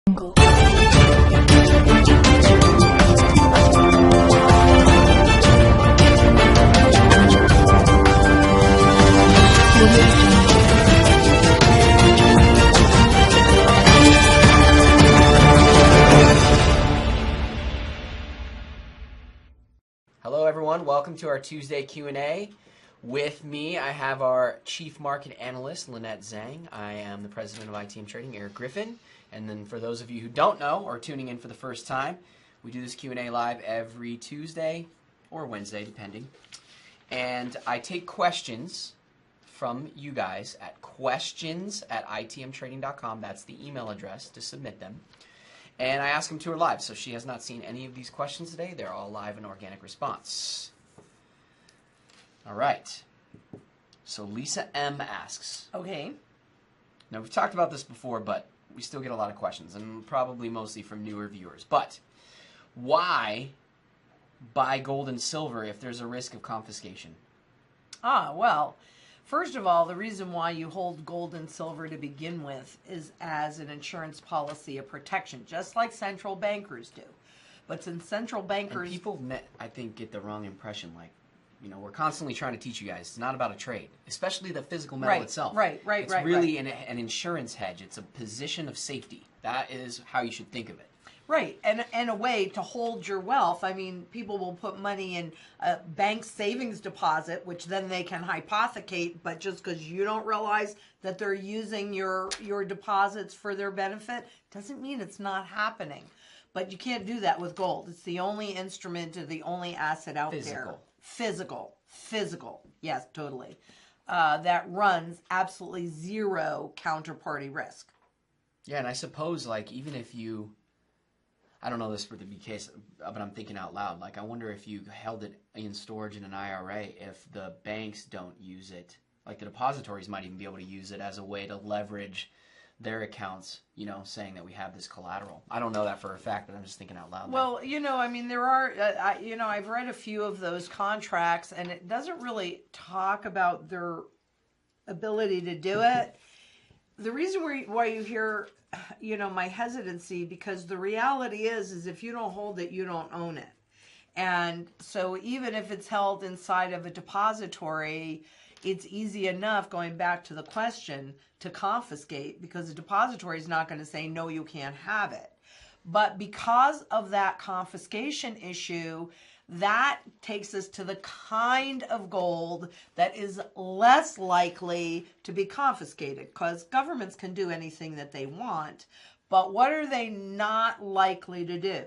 Hello everyone, welcome to our Tuesday Q&A. With me, I have our Chief Market Analyst, Lynette Zang. I am the President of ITM Trading, Eric Griffin. And then for those of you who don't know or tuning in for the first time, we do this Q&A live every Tuesday or Wednesday, depending. And I take questions from you guys at questions@itmtrading.com. That's the email address to submit them. And I ask them to her live, so she has not seen any of these questions today. They're all live and organic response. All right. So Lisa M. asks. Okay. Now, we've talked about this before, but we still get a lot of questions, and probably mostly from newer viewers. But why buy gold and silver if there's a risk of confiscation? Well, first of all, the reason why you hold gold and silver to begin with is as an insurance policy of protection, just like central bankers do. But since central bankers... And people, I think, get the wrong impression. Like, you know, we're constantly trying to teach you guys, it's not about a trade, especially the physical metal itself. It's really an insurance hedge. It's a position of safety. That is how you should think of it. Right, and a way to hold your wealth. I mean, people will put money in a bank savings deposit, which then they can hypothecate, but just because you don't realize that they're using your deposits for their benefit doesn't mean it's not happening. But you can't do that with gold. It's the only instrument or the only asset out there. Physical. Yes, totally. That runs absolutely zero counterparty risk. Yeah, and I suppose, like, even if you... I don't know this for the case, but I'm thinking out loud. Like, I wonder if you held it in storage in an IRA, if the banks don't use it, like the depositories might even be able to use it as a way to leverage their accounts, you know, saying that we have this collateral. I don't know that for a fact, but I'm just thinking out loud. Well, you know, I mean, there are, I've read a few of those contracts, and it doesn't really talk about their ability to do it. The reason why you hear, you know, my hesitancy, because the reality is if you don't hold it, you don't own it. And so even if it's held inside of a depository, it's easy enough, going back to the question, to confiscate, because the depository is not going to say, no, you can't have it. But because of that confiscation issue, that takes us to the kind of gold that is less likely to be confiscated, because governments can do anything that they want. But what are they not likely to do?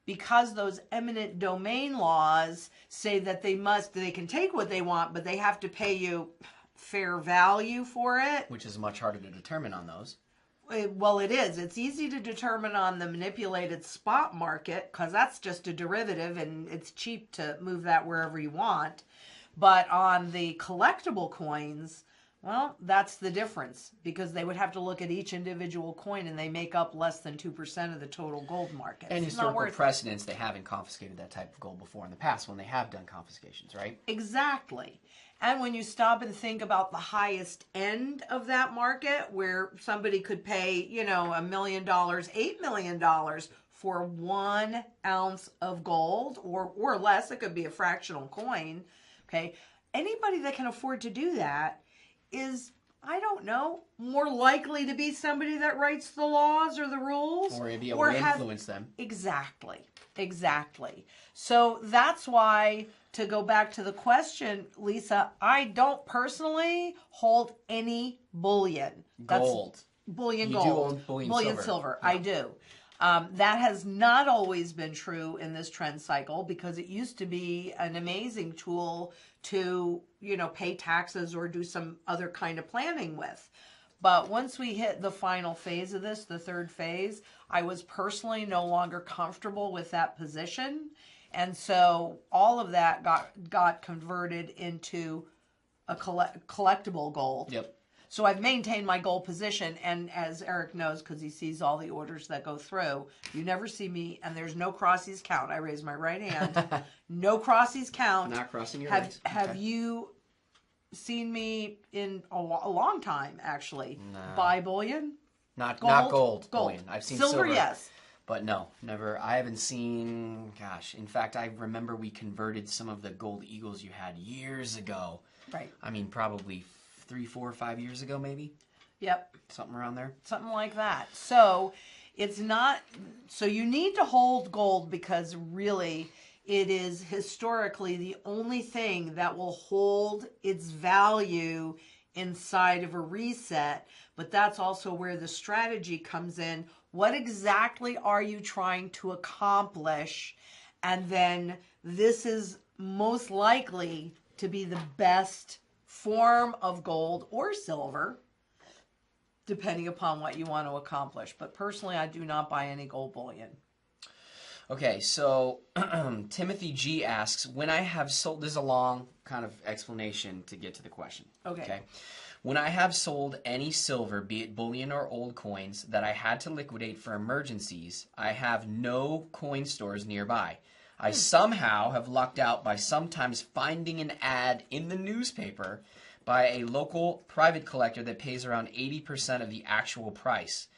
Because those eminent domain laws say that they can take what they want, but they have to pay you fair value for it. Which is much harder to determine on those. Well, it is. It's easy to determine on the manipulated spot market, because that's just a derivative and it's cheap to move that wherever you want. But on the collectible coins, well, that's the difference, because they would have to look at each individual coin, and they make up less than 2% of the total gold market. And historical precedents, they haven't confiscated that type of gold before in the past when they have done confiscations, right? Exactly. And when you stop and think about the highest end of that market, where somebody could pay, you know, $1 million, $8 million for 1 ounce of gold, or less, it could be a fractional coin, okay? Anybody that can afford to do that is, I don't know, more likely to be somebody that writes the laws or the rules. Or be able to influence them. Exactly. So that's why, to go back to the question, Lisa, I don't personally hold any bullion. Gold. Bullion you gold. You do own bullion silver. Yeah. I do. That has not always been true in this trend cycle, because it used to be an amazing tool to, you know, pay taxes or do some other kind of planning with. But once we hit the final phase of this, the third phase, I was personally no longer comfortable with that position. And so all of that got converted into a collectible gold. Yep. So I've maintained my gold position, and as Eric knows, because he sees all the orders that go through, you never see me, and there's no crossies count. I raise my right hand. No crossies count. Not crossing your legs. Have you seen me in a long time, actually, No. buy bullion? Not Gold? gold Gold. bullion. I've seen Silver, silver. yes. But no, never. I haven't seen, gosh, in fact, I remember we converted some of the gold eagles you had years ago. Right. I mean, probably 3, 4, 5 years ago, maybe. Yep. Something around there. Something like that. So it's not, so you need to hold gold because really it is historically the only thing that will hold its value inside of a reset. But that's also where the strategy comes in. What exactly are you trying to accomplish? And then this is most likely to be the best form of gold or silver, depending upon what you want to accomplish. But personally, I do not buy any gold bullion. Okay, so Timothy G asks, when I have sold, this is a long kind of explanation to get to the question. Okay. When I have sold any silver, be it bullion or old coins, that I had to liquidate for emergencies, I have no coin stores nearby. I somehow have lucked out by sometimes finding an ad in the newspaper by a local private collector that pays around 80% of the actual price.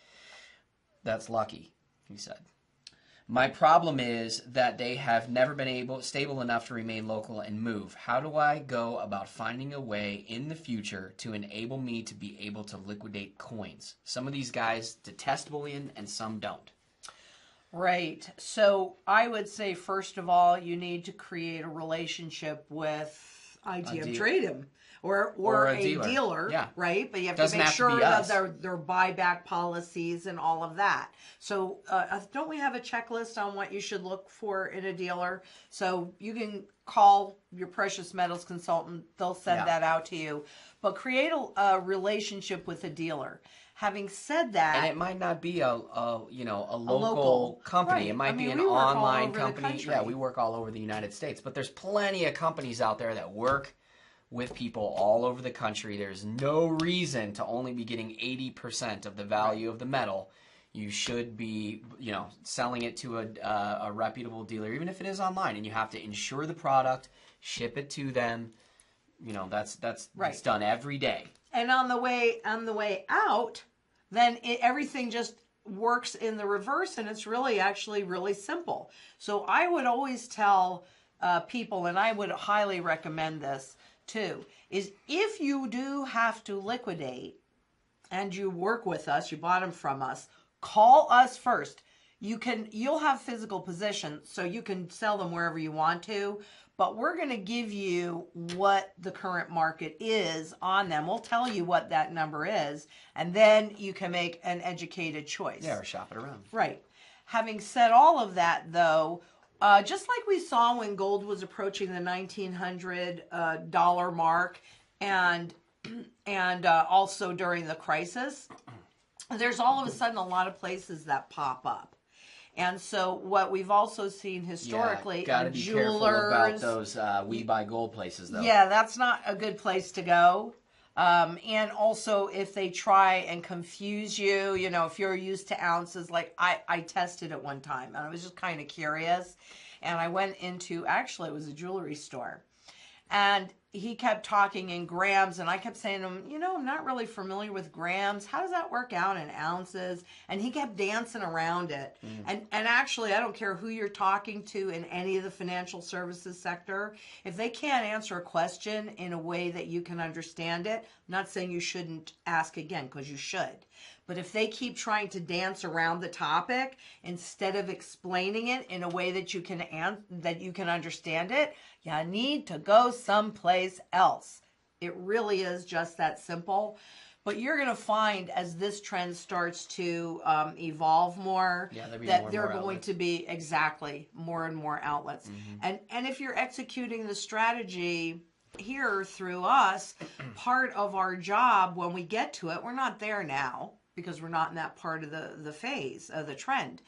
That's lucky, he said. My problem is that they have never been stable enough to remain local and move. How do I go about finding a way in the future to enable me to be able to liquidate coins? Some of these guys detest bullion and some don't. Right. So I would say, first of all, you need to create a relationship with IGM Trading or a dealer, yeah. Right? But you have Doesn't to make have to sure be that us. their buyback policies and all of that. So don't we have a checklist on what you should look for in a dealer? So you can call your precious metals consultant. They'll send that out to you. But create a relationship with a dealer. Having said that, and it might not be a local company. Right. It might be an we work all online over the company. country. Yeah, we work all over the United States. But there's plenty of companies out there that work with people all over the country. There's no reason to only be getting 80% of the value of the metal. You should be, selling it to a reputable dealer, even if it is online. And you have to insure the product, ship it to them. That's it's done every day. And on the way out, then everything just works in the reverse, and it's actually really simple. So I would always tell people, and I would highly recommend this too, is if you do have to liquidate and you work with us, you bought them from us, call us first. You'll have physical possession, so you can sell them wherever you want to, but we're going to give you what the current market is on them. We'll tell you what that number is, and then you can make an educated choice. Yeah, or shop it around. Right. Having said all of that, though, just like we saw when gold was approaching the $1,900 mark, and also during the crisis, there's all of a sudden a lot of places that pop up. And so what we've also seen historically, gotta be careful about those we buy gold places, though. Yeah, that's not a good place to go. And also if they try and confuse you, if you're used to ounces, like I tested it one time and I was just kind of curious. And I went into, actually it was a jewelry store. And he kept talking in grams, and I kept saying to him, I'm not really familiar with grams. How does that work out in ounces? And he kept dancing around it. And actually, I don't care who you're talking to in any of the financial services sector. If they can't answer a question in a way that you can understand it, I'm not saying you shouldn't ask again, because you should. But if they keep trying to dance around the topic instead of explaining it in a way that you can understand it, you need to go someplace else. It really is just that simple. But you're going to find as this trend starts to evolve more, that there are going to be more and more outlets. And if you're executing the strategy here through us, part of our job when we get to it, we're not there now, because we're not in that part of the phase of the trend.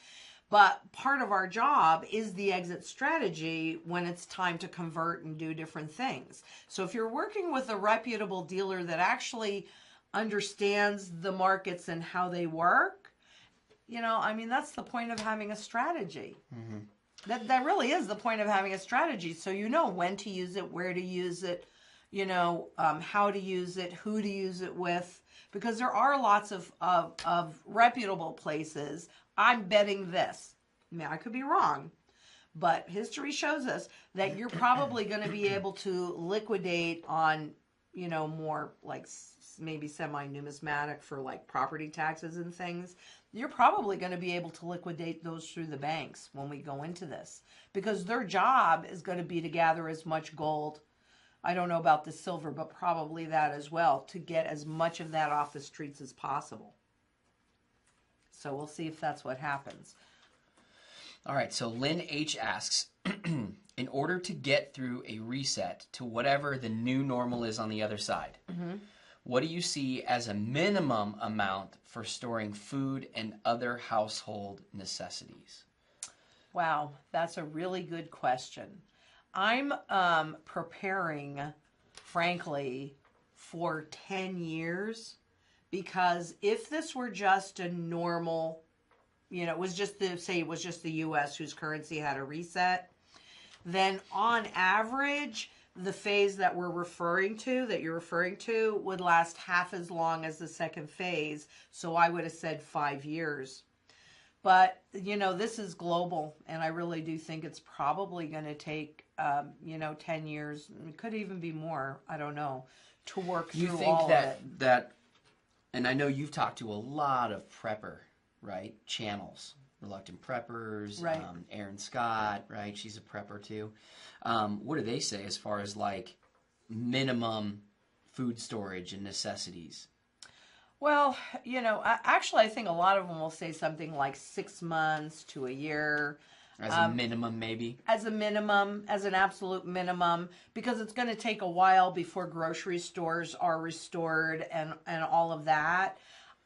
But part of our job is the exit strategy when it's time to convert and do different things. So if you're working with a reputable dealer that actually understands the markets and how they work, that's the point of having a strategy. That really is the point of having a strategy. So when to use it, where to use it, how to use it, who to use it with, because there are lots of reputable places. I'm betting this. Now, I could be wrong, but history shows us that you're probably going to be able to liquidate on, more like maybe semi-numismatic for like property taxes and things. You're probably going to be able to liquidate those through the banks when we go into this, because their job is going to be to gather as much gold. I don't know about the silver, but probably that as well, to get as much of that off the streets as possible. So we'll see if that's what happens. All right, so Lynn H. asks, in order to get through a reset to whatever the new normal is on the other side, what do you see as a minimum amount for storing food and other household necessities? Wow, that's a really good question. I'm preparing, frankly, for 10 years, because if this were just a normal, it was just the U.S. whose currency had a reset, then on average, the phase that you're referring to, would last half as long as the second phase. So I would have said 5 years. But, this is global, and I really do think it's probably going to take, 10 years. It could even be more, I don't know, to work through all of it. That, and I know you've talked to a lot of prepper, right, channels, Reluctant Preppers, right. Erin Scott, right, she's a prepper too. What do they say as far as like minimum food storage and necessities? Well, I think a lot of them will say something like 6 months to a year. As a minimum, maybe? As a minimum, as an absolute minimum, because it's going to take a while before grocery stores are restored and all of that.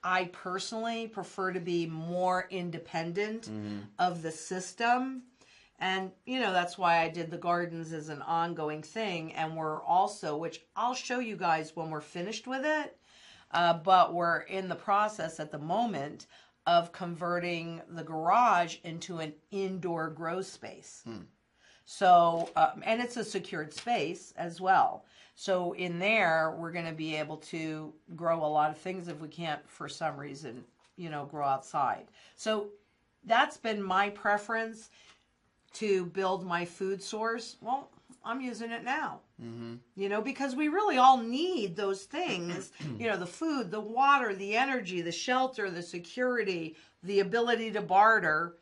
I personally prefer to be more independent of the system. And, that's why I did the gardens as an ongoing thing. And we're also, which I'll show you guys when we're finished with it, but we're in the process at the moment of converting the garage into an indoor grow space. So, and it's a secured space as well. So in there, we're going to be able to grow a lot of things if we can't, for some reason, grow outside. So that's been my preference to build my food source. Well, I'm using it now, because we really all need those things, the food, the water, the energy, the shelter, the security, the ability to barter,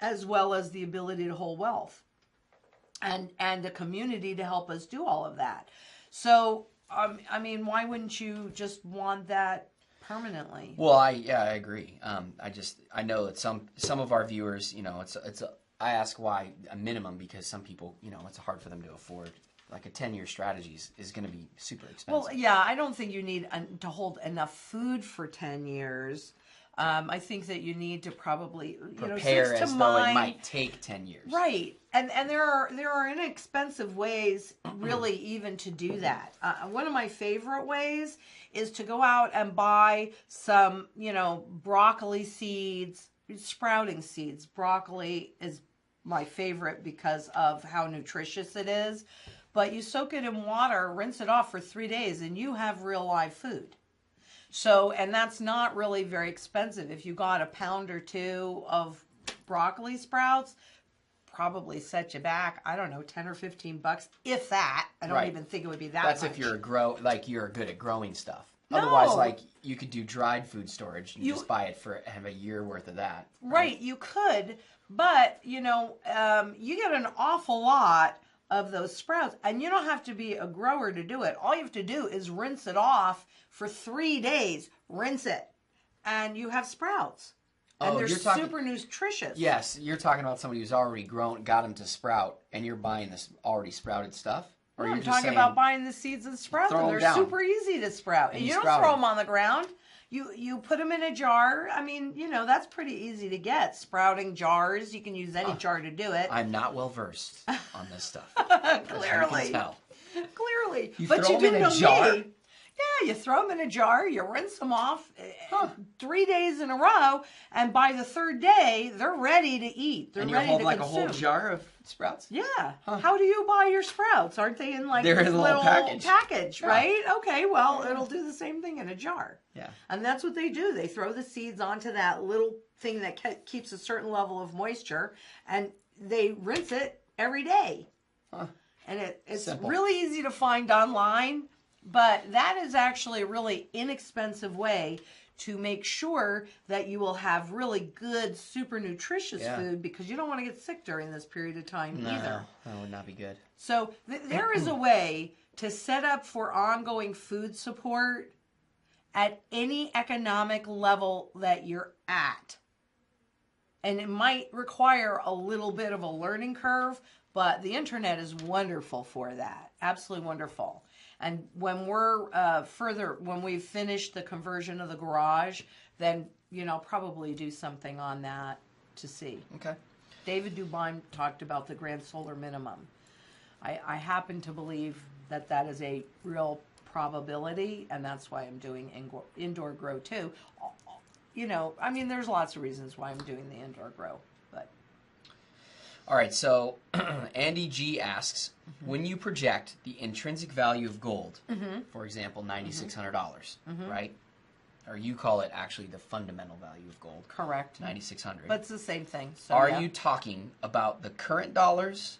as well as the ability to hold wealth and a community to help us do all of that. So, why wouldn't you just want that permanently? Well, I agree. I know that some of our viewers, I ask why a minimum, because some people, it's hard for them to afford. Like a 10-year strategy is going to be super expensive. Well, yeah, I don't think you need to hold enough food for 10 years. I think that you need to probably prepare as though it might take 10 years. Right, and there are inexpensive ways, really, even to do that. One of my favorite ways is to go out and buy some, broccoli seeds, sprouting seeds. Broccoli is my favorite because of how nutritious it is. But you soak it in water, rinse it off for 3 days, and you have real live food. So, and that's not really very expensive. If you got a pound or two of broccoli sprouts, probably set you back, I don't know, 10 or 15 bucks, if that. I don't even think it would be that That's much. if you're you're good at growing stuff. No. Otherwise, you could do dried food storage and just buy it have a year worth of that. Right, you could, but, you get an awful lot of those sprouts, and you don't have to be a grower to do it. All you have to do is rinse it off for 3 days. Rinse it, and you have sprouts. And they're super nutritious. Yes, you're talking about somebody who's already got them to sprout, and you're buying this already sprouted stuff? Or I'm talking about buying the seeds and sprouts them. They're super easy to sprout. You don't throw them on the ground. You put them in a jar. That's pretty easy to get. Sprouting jars. You can use any jar to do it. I'm not well versed on this stuff. Clearly. As you can tell. Clearly. But you throw them in a jar? Yeah, you throw them in a jar, you rinse them off 3 days in a row, and by the third day, they're ready to eat. They're and you ready hold to like consume. a whole jar of sprouts? Yeah. How do you buy your sprouts? Aren't they in like They're this in a little package. Yeah. right? Okay, well, it'll do the same thing in a jar. Yeah. And that's what they do. They throw the seeds onto that little thing that keeps a certain level of moisture, and they rinse it every day. Huh. And it's Simple. really easy to find online, but that is actually a really inexpensive way to make sure that you will have really good, super nutritious food, because you don't want to get sick during this period of time either. That would not be good. So there is a way to set up for ongoing food support at any economic level that you're at. And it might require a little bit of a learning curve, but the internet is wonderful for that. Absolutely wonderful. And when we're when we've finished the conversion of the garage, then, probably do something on that to see. Okay. David Dubine talked about the grand solar minimum. I happen to believe that is a real probability, and that's why I'm doing indoor grow too. There's lots of reasons why I'm doing the indoor grow, but. All right, so Andy G asks, when you project the intrinsic value of gold, for example, $9,600, right? Or you call it actually the fundamental value of gold. Correct. $9,600. But it's the same thing. So, Are you talking about the current dollars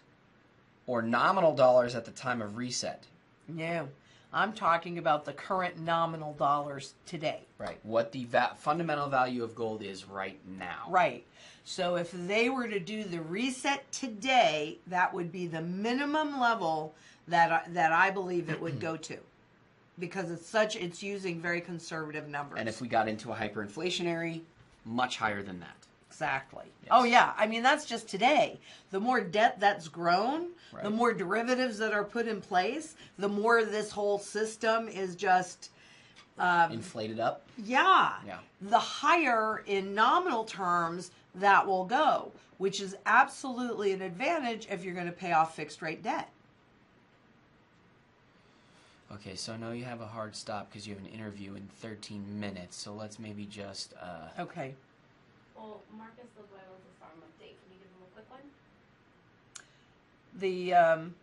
or nominal dollars at the time of reset? No. I'm talking about the current nominal dollars today. Right. What the fundamental value of gold is right now. Right. So if they were to do the reset today, that would be the minimum level that I believe it would go to, because it's using very conservative numbers. And if we got into a hyperinflationary, much higher than that. Exactly. Yes. Oh, yeah. That's just today. The more debt that's grown, right, the more derivatives that are put in place, the more this whole system is just... inflated up? Yeah. The higher in nominal terms that will go, which is absolutely an advantage if you're going to pay off fixed rate debt. Okay, so I know you have a hard stop because you have an interview in 13 minutes, so let's maybe just... Okay. Well, Marcus Leboy wants a farm update. Can you give him a quick one?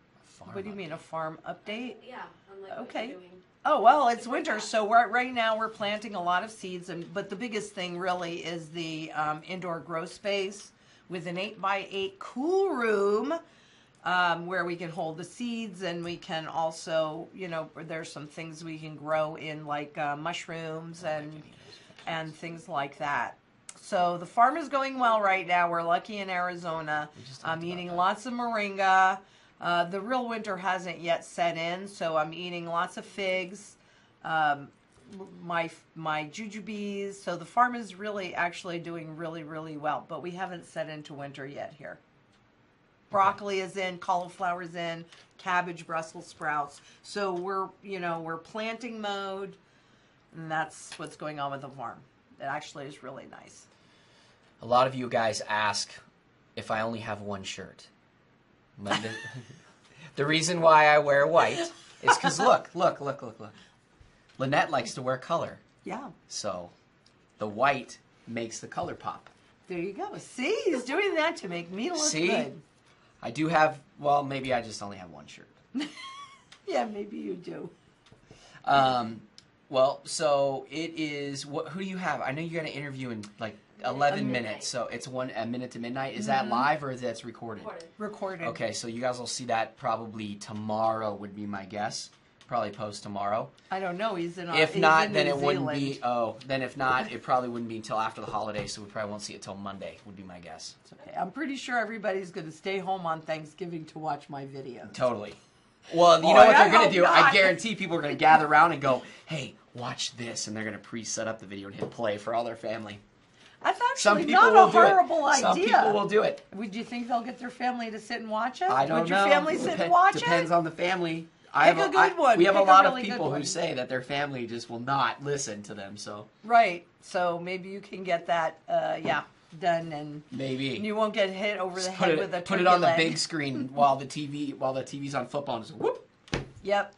What do you mean, a farm update? Yeah, on like what Okay. you're doing. Oh, well, it's winter, so right now we're planting a lot of seeds, but the biggest thing really is the indoor grow space with an 8x8 cool room where we can hold the seeds, and we can also, there's some things we can grow in like mushrooms and things like that. So the farm is going well right now. We're lucky in Arizona. I'm eating lots of moringa. The real winter hasn't yet set in, so I'm eating lots of figs, my jujubes. So the farm is really actually doing really, really well, but we haven't set into winter yet here. Broccoli is in, cauliflower is in, cabbage, Brussels sprouts. So we're planting mode, and that's what's going on with the farm. It actually is really nice. A lot of you guys ask if I only have one shirt. The reason why I wear white is because look. Lynette likes to wear color. Yeah. So the white makes the color pop. There you go. See, he's doing that to make me look good. I do have, well, maybe I just only have one shirt. Yeah, maybe you do. Well, so it is, who do you have? I know you got an interview in like 11 minutes, so it's a minute to midnight. Is that live or that's recorded? Recorded. Okay, so you guys will see that probably tomorrow would be my guess. Probably post tomorrow. I don't know. He's in. If not, then it New wouldn't Zealand. be. Oh, then if not, it probably wouldn't be until after the holiday, so we probably won't see it till Monday. Would be my guess. It's okay. I'm pretty sure everybody's going to stay home on Thanksgiving to watch my video. Totally. Well, you know what they're going to do? I guarantee people are going to gather around and go, "Hey, watch this," and they're going to pre-set up the video and hit play for all their family. That's Some actually people not will a do it. horrible idea. Some people will do it. Would you think they'll get their family to sit and watch it? I don't know. Would your family sit and watch Depends it? on the family. Pick a good one. We have Pick a lot of really good people one. who say that their family just will not listen to them. So Right. So maybe you can get that, done, and maybe you won't get hit over the head with a turkey put it on the leg. big screen while the TV's on football and just whoop. Yep.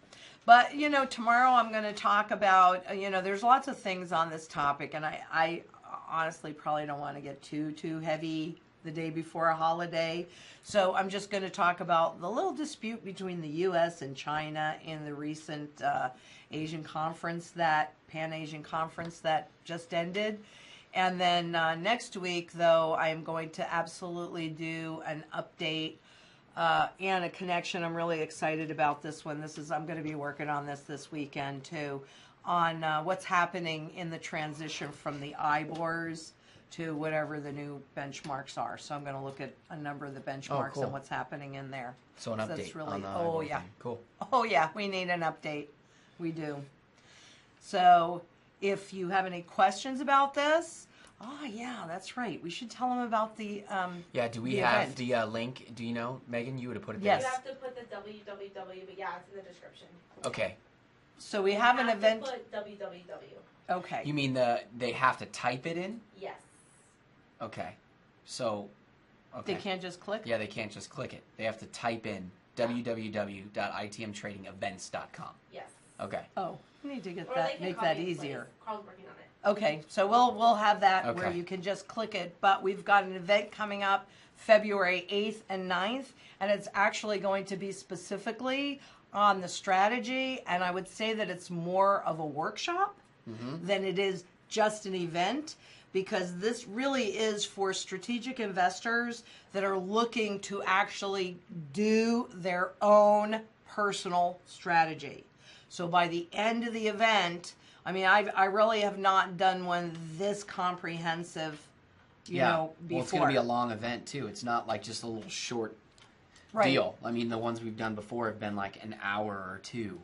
But, tomorrow I'm going to talk about, there's lots of things on this topic, and I honestly probably don't want to get too heavy the day before a holiday. So I'm just going to talk about the little dispute between the U.S. and China in the recent Asian conference, Pan-Asian conference that just ended. And then next week, though, I am going to absolutely do an update and a connection. I'm really excited about this one. I'm going to be working on this weekend too, on what's happening in the transition from the IBORs to whatever the new benchmarks are. So I'm going to look at a number of the benchmarks cool. and what's happening in there. So an update. That's really, on the oh IBOR yeah, thing. Cool. oh yeah, we need an update. We do. So if you have any questions about this, oh yeah, that's right. We should tell them about the Yeah, do we the have event. the link? Do you know, Megan? You would have put it Yes. You have to put the www, but yeah, it's in the description. there. Okay. So we have an event. To put www. Okay. You mean they have to type it in? Yes. Okay. So, okay. They can't just click? Yeah, they can't just click it. They have to type in www.itmtradingevents.com. Yes. Okay. Oh, we need to get Or that, they can make call that me, easier. please. Carl's working on it. Okay, so we'll have that where Okay. you can just click it, but we've got an event coming up February 8th and 9th, and it's actually going to be specifically on the strategy, and I would say that it's more of a workshop than it is just an event, because this really is for strategic investors that are looking to actually do their own personal strategy. So by the end of the event, I mean, I really have not done one this comprehensive, you know, before. Well, it's going to be a long event, too. It's not like just a little short Right. deal. I mean, the ones we've done before have been like an hour or two.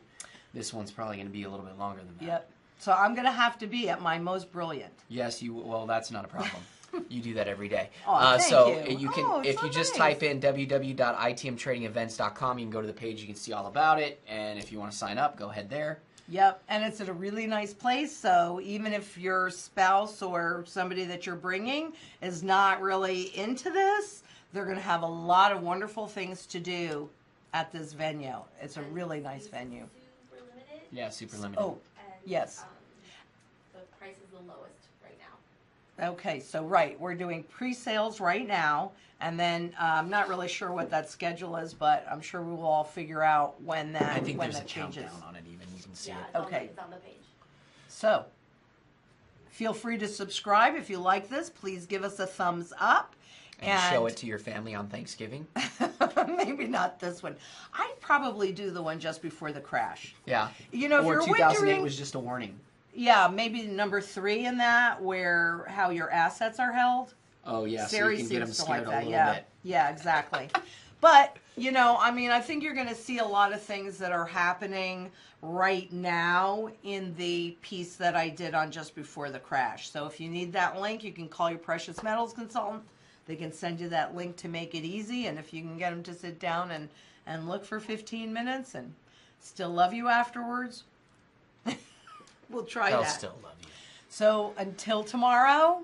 This one's probably going to be a little bit longer than that. Yep. So I'm going to have to be at my most brilliant. Yes, well, that's not a problem. You do that every day. Oh, thank so you. can, Oh, if so you just nice. type in www.itmtradingevents.com, you can go to the page. You can see all about it. And if you want to sign up, go ahead there. Yep, and it's at a really nice place, so even if your spouse or somebody that you're bringing is not really into this, they're going to have a lot of wonderful things to do at this venue. It's a really nice venue. Super limited. Yeah, super limited. Oh, And, yes. The price is the lowest right now. Okay, so right, we're doing pre-sales right now, and then I'm not really sure what that schedule is, but I'm sure we will all figure out when that I think when there's that a changes. countdown on it even. You can see Yeah, it. it's Okay. it's on the page. So, feel free to subscribe if you like this. Please give us a thumbs up. And show it to your family on Thanksgiving. Maybe not this one. I'd probably do the one just before the crash. Yeah. You know, if or you're 2008 wondering, was just a warning. yeah, maybe number 3 in that, where how your assets are held. Oh, yeah, Sari so you can get them seems to scared like that. a little Yeah, bit. yeah, exactly. But I mean, I think you're going to see a lot of things that are happening right now in the piece that I did on just before the crash. So if you need that link, you can call your precious metals consultant. They can send you that link to make it easy. And if you can get them to sit down and look for 15 minutes and still love you afterwards, we'll try They'll that. still love you. So until tomorrow,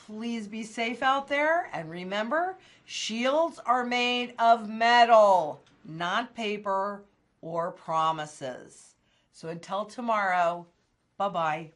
please be safe out there. And remember, shields are made of metal, not paper or promises. So until tomorrow, bye-bye.